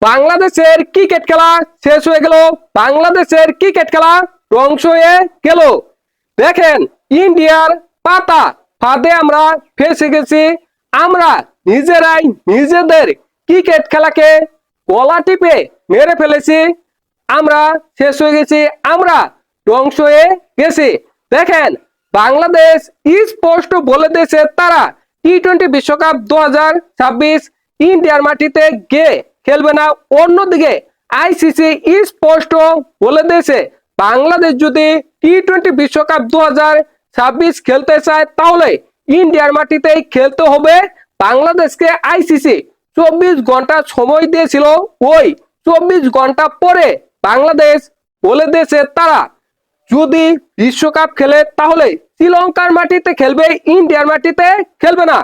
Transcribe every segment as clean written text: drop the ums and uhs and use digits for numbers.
বাংলাদেশের ক্রিকেট খেলা শেষ হয়ে গেল। বাংলাদেশের ক্রিকেট খেলা ধ্বংস হয়ে গেল। দেখেন, ইন্ডিয়ার পাতা ফাঁদে আমরা ফেসে গেছি। আমরা নিজেরাই নিজেদের ক্রিকেট খেলাকে গলা টিপে মেরে ফেলেছি। আমরা শেষ হয়ে গেছি, আমরা ধ্বংস হয়ে গেছি। দেখেন, বাংলাদেশ স্পষ্ট বলে দিয়েছে তারা টি-20 বিশ্বকাপ 2026 ইন্ডিয়ার মাটিতে গিয়ে খেলবে না। অন্যদিকে আইসিসি স্পষ্ট বলে দিয়েছে বাংলাদেশ যদি টি-20 বিশ্বকাপ 2026 খেলতে চায় তাহলে ইন্ডিয়ার মাটিতেই খেলতে হবে। বাংলাদেশকে আইসিসি 24 ঘন্টা সময় দিয়েছিল। ওই 24 ঘন্টা পরে বাংলাদেশ বলে দিয়েছে তারা যদি বিশ্বকাপ খেলে তাহলে শ্রীলঙ্কার মাটিতে খেলবে, ইন্ডিয়ার মাটিতে খেলবে না।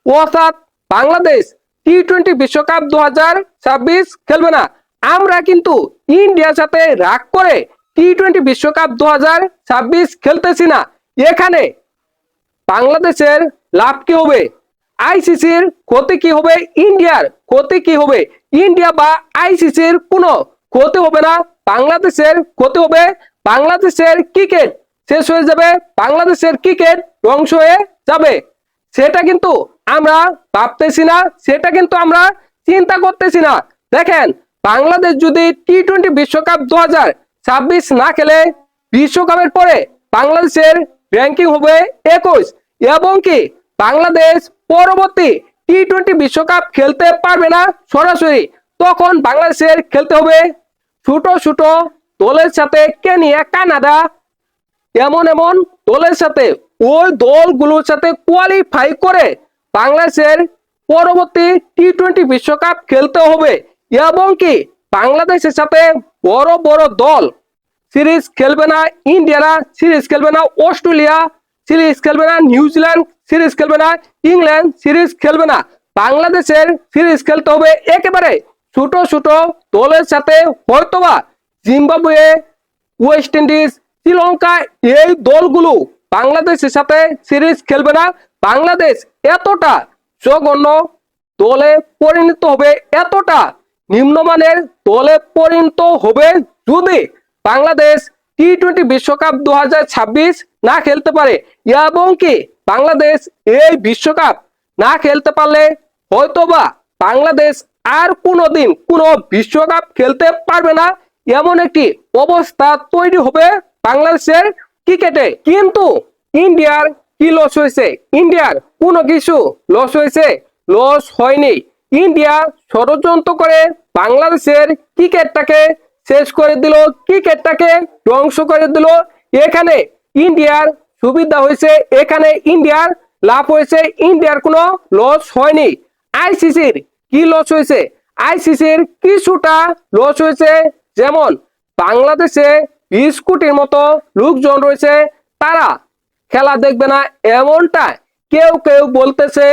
অর্থাৎ বাংলাদেশ টি-20 বিশ্বকাপ 2026 খেলবে না। আমরা কিন্তু ইন্ডিয়ার সাথে রাগ করে টি-20 বিশ্বকাপ 2026 খেলতেছি না। এখানে বাংলাদেশের লাভ কি হবে? আইসিসির ক্ষতি কি হবে? ইন্ডিয়ার ক্ষতি কি হবে? ইন্ডিয়া বা আইসিসির কোনো ক্ষতি হবে না, বাংলাদেশের ক্ষতি হবে। বাংলাদেশের ক্রিকেট শেষ হয়ে যাবে, বাংলাদেশের ক্রিকেট ধ্বংস হয়ে যাবে। সেটা কিন্তু আমরা ভাবতেছি না, সেটা কিন্তু আমরা চিন্তা করতেছি না। দেখেন, বাংলাদেশ যদি টি-20 বিশ্বকাপ 2026 না খেলে বিশ্বকাপের পরে বাংলাদেশের র্যাঙ্কিং হবে 21 এবং কি বাংলাদেশ পরবর্তী টি-20 বিশ্বকাপ খেলতে পারবে না সরাসরি। তখন বাংলাদেশের খেলতে হবে ছোট ছোট দলের সাথে, কেনিয়া, কানাডা, এমন এমন দলের সাথে। ওই দলগুলোর সাথে কোয়ালিফাই করে বাংলাদেশের পরবর্তী টি-20 বিশ্বকাপ খেলতে হবে এবং কি বাংলাদেশের সাথে বড় বড় দল সিরিজ খেলবে না। ইন্ডিয়ারা সিরিজ খেলবে না, অস্ট্রেলিয়া সিরিজ খেলবে না, নিউজিল্যান্ড সিরিজ খেলবে না, ইংল্যান্ড সিরিজ খেলবে না। বাংলাদেশের সিরিজ খেলতে হবে একেবারে ছোট ছোট দলের সাথে। হয়তোবা জিম্বাবুয়ে, ওয়েস্ট ইন্ডিজ, শ্রীলঙ্কা এই দলগুলো বাংলাদেশের সাথে সিরিজ খেলবে না। বাংলাদেশ এতটা জঘন্য দলে পরিণত হবে, এতটা নিম্নমানের দলে পরিণত হবে যদি বাংলাদেশ টি-20 বিশ্বকাপ 2026 না খেলতে পারে। এবং কি বাংলাদেশ এই বিশ্বকাপ না খেলতে পারলে হয়তোবা বাংলাদেশ আর কোনোদিন কোনো বিশ্বকাপ খেলতে পারবে না, এমন একটি অবস্থা তৈরি হবে বাংলাদেশের ক্রিকেটে। কিন্তু ইন্ডিয়ার কি লস হয়েছে? ইন্ডিয়ার কোনো কিছু লস হয়েছে? লস হয়নি। ইন্ডিয়া ষড়যন্ত্র করে বাংলাদেশের ক্রিকেটটাকে শেষ করে দিল, ক্রিকেটটাকে ধ্বংস করে দিল। এখানে ইন্ডিয়ার সুবিধা হয়েছে, এখানে ইন্ডিয়ার লাভ হয়েছে, ইন্ডিয়ার কোনো লস হয়নি। আইসিসির কি লস হয়েছে? আইসিসির কিছুটা লস হয়েছে। যেমন বাংলাদেশে 20 কোটির মতো লোকজন রয়েছে, তারা খেলা দেখবে না এমনটা কেউ কেউ বলতেছে।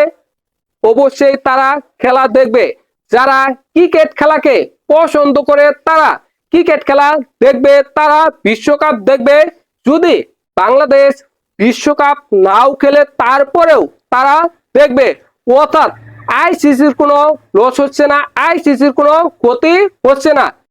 অবশ্যই তারা খেলা দেখবে। যারা ক্রিকেট খেলাকে পছন্দ করে তারা ক্রিকেট খেলা দেখবে, তারা বিশ্বকাপ দেখবে। যদি বাংলাদেশ বিশ্বকাপ নাও খেলে তারপরেও তারা দেখবে। অর্থাৎ আইসিসির কোনো লস হচ্ছে না, আইসিসির কোনো ক্ষতি হচ্ছে না।